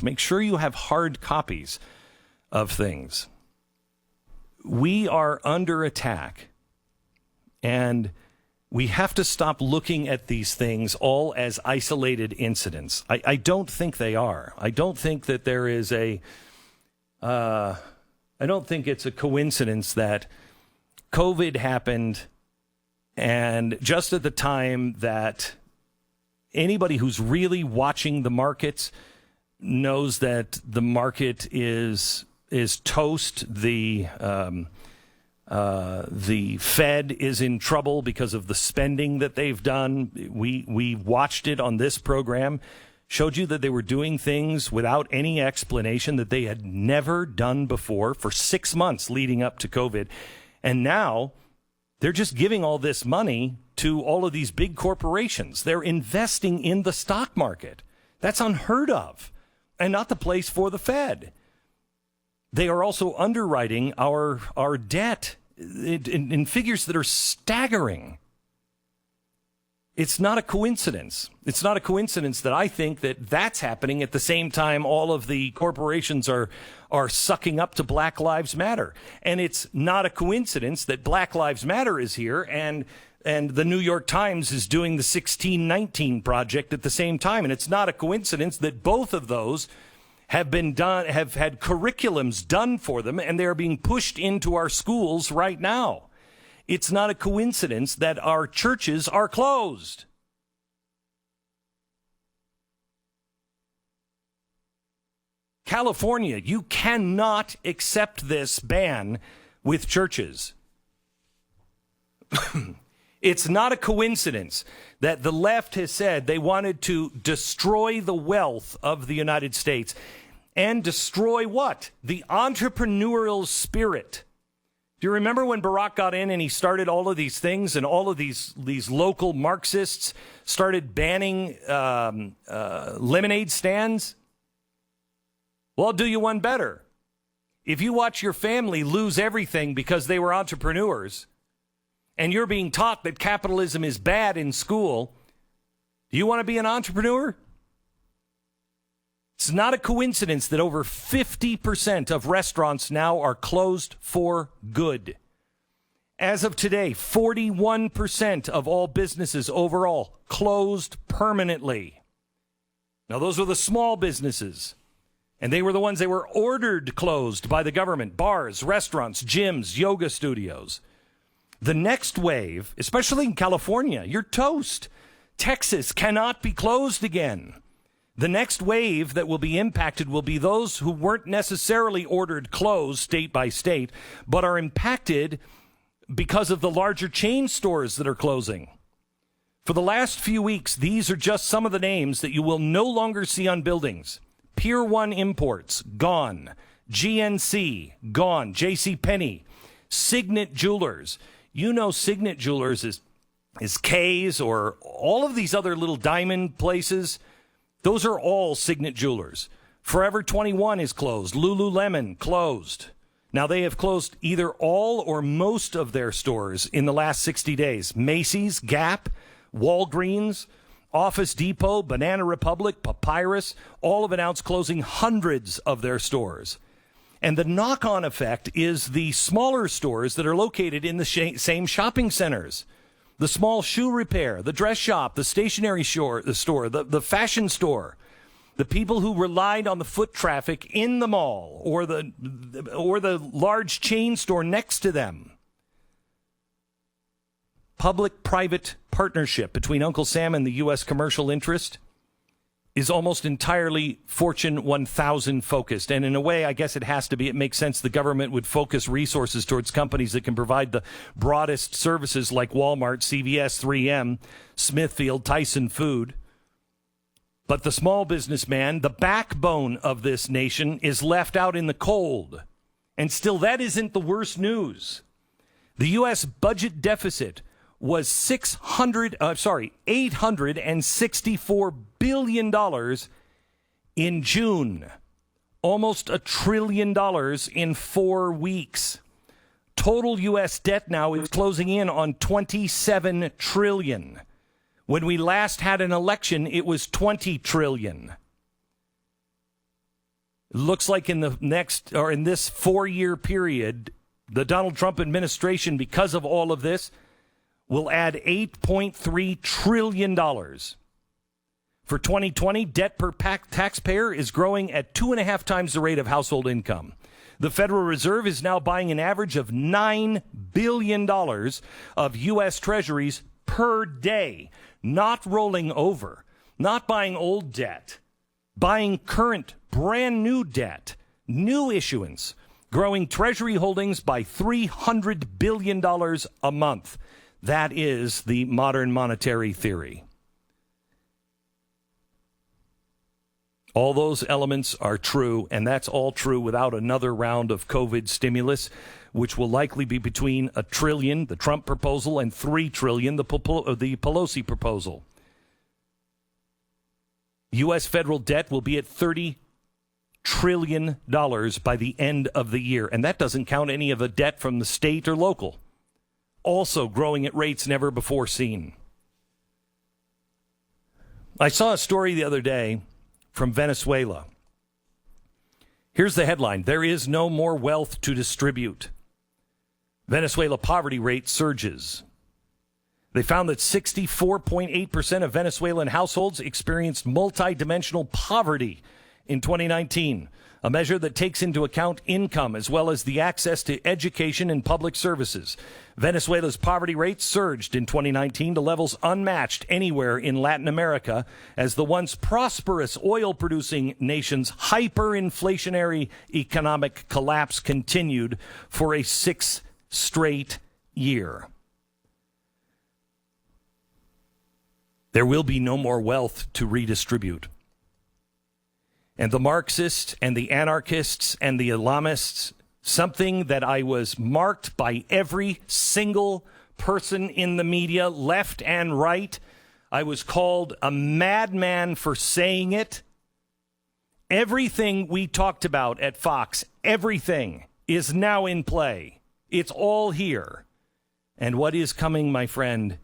Make sure you have hard copies of things. We are under attack, and we have to stop looking at these things all as isolated incidents. I don't think they are. I don't think that there is I don't think it's a coincidence that COVID happened, and just at the time that anybody who's really watching the markets knows that the market is toast. The Fed is in trouble because of the spending that they've done. We watched it on this program, showed you that they were doing things without any explanation that they had never done before for 6 months leading up to COVID. And now they're just giving all this money to all of these big corporations. They're investing in the stock market. That's unheard of, and not the place for the Fed. They are also underwriting our debt in figures that are staggering. It's not a coincidence. It's not a coincidence that I think that that's happening at the same time all of the corporations are sucking up to Black Lives Matter. And it's not a coincidence that Black Lives Matter is here and the New York Times is doing the 1619 Project at the same time. And it's not a coincidence that both of those have been done, have had curriculums done for them, and they are being pushed into our schools right now. It's not a coincidence that our churches are closed. California, you cannot accept this ban with churches. It's not a coincidence that the left has said they wanted to destroy the wealth of the United States and destroy what? The entrepreneurial spirit. Do you remember when Barack got in and he started all of these things, and all of these local Marxists started banning lemonade stands? Well, I'll do you one better. If you watch your family lose everything because they were entrepreneurs, and you're being taught that capitalism is bad in school, do you want to be an entrepreneur? It's not a coincidence that over 50% of restaurants now are closed for good. As of today, 41% of all businesses overall closed permanently. Now, those were the small businesses, and they were the ones that were ordered closed by the government: bars, restaurants, gyms, yoga studios. The next wave, especially in California, you're toast. Texas cannot be closed again. The next wave that will be impacted will be those who weren't necessarily ordered closed state by state, but are impacted because of the larger chain stores that are closing. For the last few weeks, these are just some of the names that you will no longer see on buildings. Pier 1 Imports, gone. GNC, gone. JCPenney, Signet Jewelers. You know Signet Jewelers is Kay's, or all of these other little diamond places. Those are all Signet Jewelers. Forever 21 is closed. Lululemon closed. Now, they have closed either all or most of their stores in the last 60 days. Macy's, Gap, Walgreens, Office Depot, Banana Republic, Papyrus, all have announced closing hundreds of their stores. And the knock-on effect is the smaller stores that are located in the same shopping centers. The small shoe repair, the dress shop, the stationery store, the fashion store. The people who relied on the foot traffic in the mall or the large chain store next to them. Public-private partnership between Uncle Sam and the U.S. commercial interest is almost entirely Fortune 1000 focused. And in a way, I guess it has to be. It makes sense the government would focus resources towards companies that can provide the broadest services like Walmart, CVS, 3M, Smithfield, Tyson Food. But the small businessman, the backbone of this nation, is left out in the cold. And still, that isn't the worst news. The U.S. budget deficit was $864 billion in June. Almost $1 trillion in 4 weeks. Total U.S. debt now is closing in on $27 trillion. When we last had an election, it was $20 trillion. It looks like in this 4-year period, the Donald Trump administration, because of all of this, will add $8.3 trillion. For 2020, debt per taxpayer is growing at 2.5 times the rate of household income. The Federal Reserve is now buying an average of $9 billion of U.S. Treasuries per day, not rolling over, not buying old debt, buying current, brand new debt, new issuance, growing Treasury holdings by $300 billion a month. That is the modern monetary theory. All those elements are true, and that's all true without another round of COVID stimulus, which will likely be between $1 trillion, the Trump proposal, and $3 trillion, the Pelosi proposal. U.S. federal debt will be at $30 trillion by the end of the year, and that doesn't count any of the debt from the state or local, also growing at rates never before seen. I saw a story the other day from Venezuela. Here's the headline: there is no more wealth to distribute. Venezuela poverty rate surges. They found that 64.8% of Venezuelan households experienced multidimensional poverty in 2019, a measure that takes into account income as well as the access to education and public services. Venezuela's poverty rate surged in 2019 to levels unmatched anywhere in Latin America as the once prosperous oil-producing nation's hyperinflationary economic collapse continued for a 6th straight year. There will be no more wealth to redistribute. And the Marxists and the anarchists and the Islamists, something that I was marked by every single person in the media, left and right. I was called a madman for saying it. Everything we talked about at Fox, everything is now in play. It's all here. And what is coming, my friend,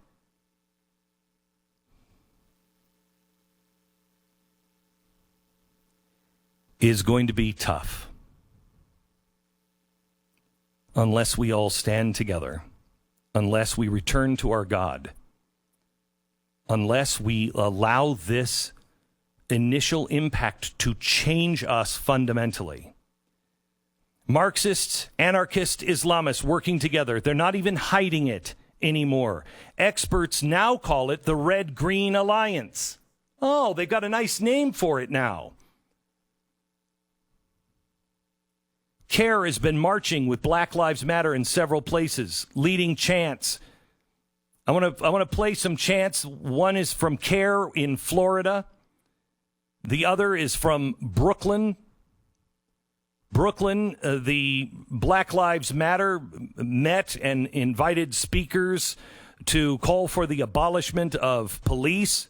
is going to be tough unless we all stand together, unless we return to our God, unless we allow this initial impact to change us fundamentally. Marxists, anarchists, Islamists working together. They're not even hiding it anymore. Experts now call it the Red-Green Alliance. Oh, they've got a nice name for it now. CAIR has been marching with Black Lives Matter in several places, leading chants. I want to play some chants. One is from CAIR in Florida. The other is from Brooklyn. The Black Lives Matter met and invited speakers to call for the abolishment of police,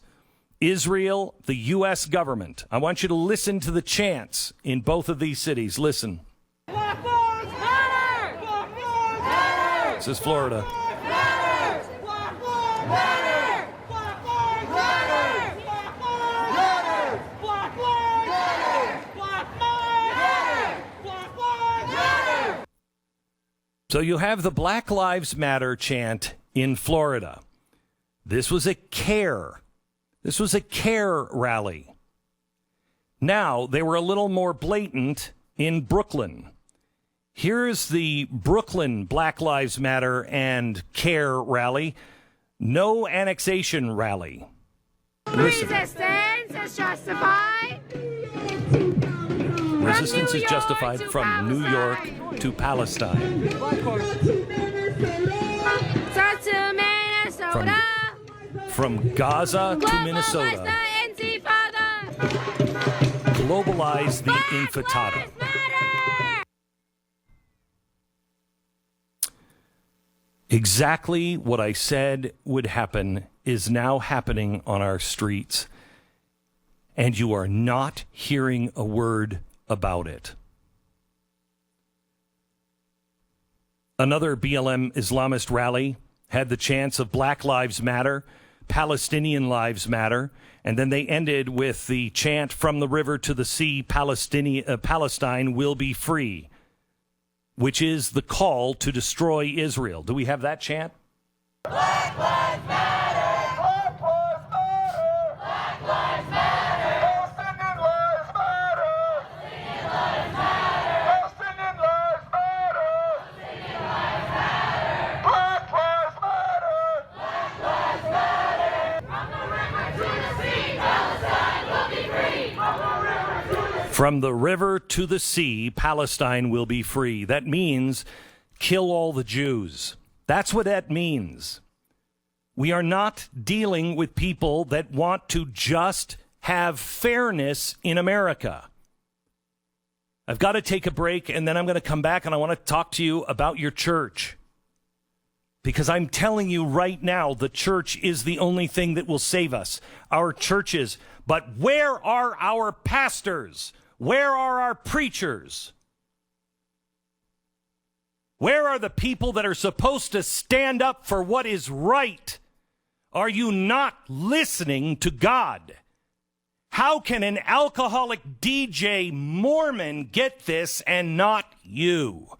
Israel, the U.S. government. I want you to listen to the chants in both of these cities. Listen. Black Lives Matter! Black Lives Matter! This is Florida. Matter! Black Lives Matter! Black Lives Matter! Black Lives Matter! Black Lives Matter! Black Lives Matter! Black Lives Matter! So you have the Black Lives Matter chant in Florida. This was a CAIR. This was a CAIR rally. Now, they were a little more blatant in Brooklyn. Here's the Brooklyn Black Lives Matter and CAIR rally. No annexation rally. Listen. Resistance is justified. Resistance is justified from New York to Palestine. From Gaza to Minnesota. Globalize the intifada. Exactly what I said would happen is now happening on our streets, and you are not hearing a word about it. Another BLM Islamist rally had the chants of Black Lives Matter, Palestinian lives matter. And then they ended with the chant, from the river to the sea, Palestine will be free, which is the call to destroy Israel. Do we have that chant? Black lives matter! Black lives matter! Black lives matter! Palestinian lives matter! Palestinian lives matter! Palestinian lives matter! Black lives matter! Black lives matter! From the river to the sea, Palestine will be free! From the river to the sea, Palestine will be free. That means kill all the Jews. That's what that means. We are not dealing with people that want to just have fairness in America. I've got to take a break, and then I'm going to come back, and I want to talk to you about your church. Because I'm telling you right now, the church is the only thing that will save us. Our churches. But where are our pastors? Where are our preachers? Where are the people that are supposed to stand up for what is right? Are you not listening to God? How can an alcoholic DJ Mormon get this and not you?